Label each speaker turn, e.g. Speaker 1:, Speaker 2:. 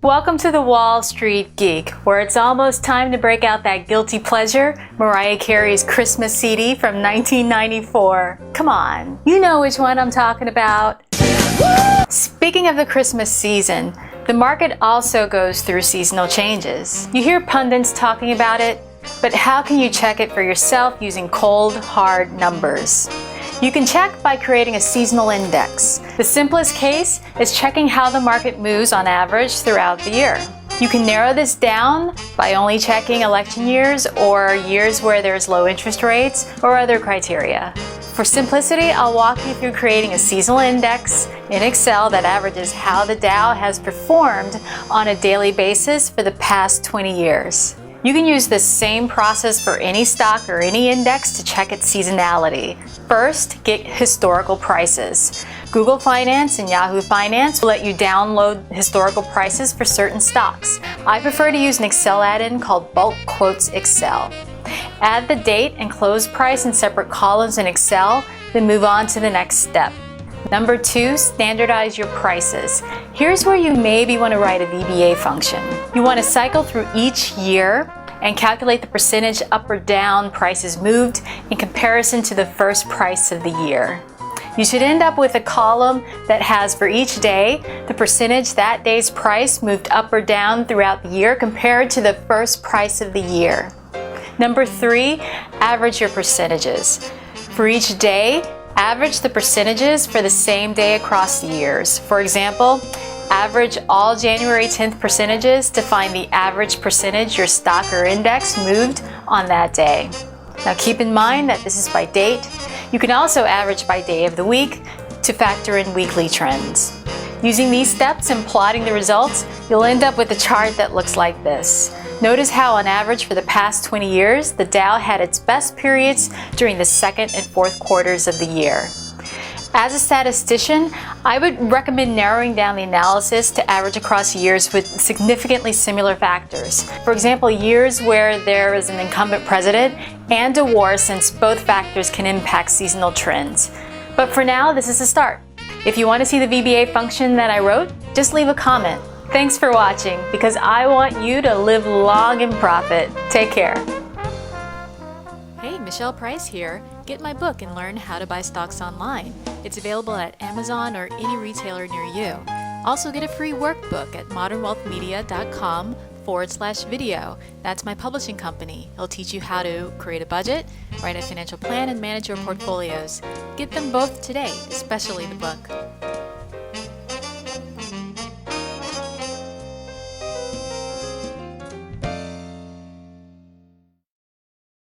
Speaker 1: Welcome to the Wall Street Geek, where it's almost time to break out that guilty pleasure, Mariah Carey's Christmas CD from 1994. Come on, you know which one I'm talking about. Speaking of the Christmas season, the market also goes through seasonal changes. You hear pundits talking about it, but how can you check it for yourself using cold, hard numbers? You can check by creating a seasonal index. The simplest case is checking how the market moves on average throughout the year. You can narrow this down by only checking election years or years where there's low interest rates or other criteria. For simplicity, I'll walk you through creating a seasonal index in Excel that averages how the Dow has performed on a daily basis for the past 20 years. You can use this same process for any stock or any index to check its seasonality. First, get historical prices. Google Finance and Yahoo Finance will let you download historical prices for certain stocks. I prefer to use an Excel add-in called Bulk Quotes Excel. Add the date and close price in separate columns in Excel, then move on to the next step. Number 2, standardize your prices. Here's where you maybe want to write a VBA function. You want to cycle through each year and calculate the percentage up or down prices moved in comparison to the first price of the year. You should end up with a column that has for each day the percentage that day's price moved up or down throughout the year compared to the first price of the year. Number 3, average your percentages. For each day, average the percentages for the same day across the years. For example, average all January 10th percentages to find the average percentage your stock or index moved on that day. Now keep in mind that this is by date. You can also average by day of the week to factor in weekly trends. Using these steps and plotting the results, you'll end up with a chart that looks like this. Notice how on average for the past 20 years, the Dow had its best periods during the second and fourth quarters of the year. As a statistician, I would recommend narrowing down the analysis to average across years with significantly similar factors. For example, years where there is an incumbent president and a war, since both factors can impact seasonal trends. But for now, this is a start. If you want to see the VBA function that I wrote, just leave a comment. Thanks for watching, because I want you to live long and profit. Take care. Hey, Michelle Price here. Get my book and learn how to buy stocks online. It's available at Amazon or any retailer near you. Also get a free workbook at modernwealthmedia.com/video. That's my publishing company. It'll teach you how to create a budget, write a financial plan, and manage your portfolios. Get them both today, especially the book.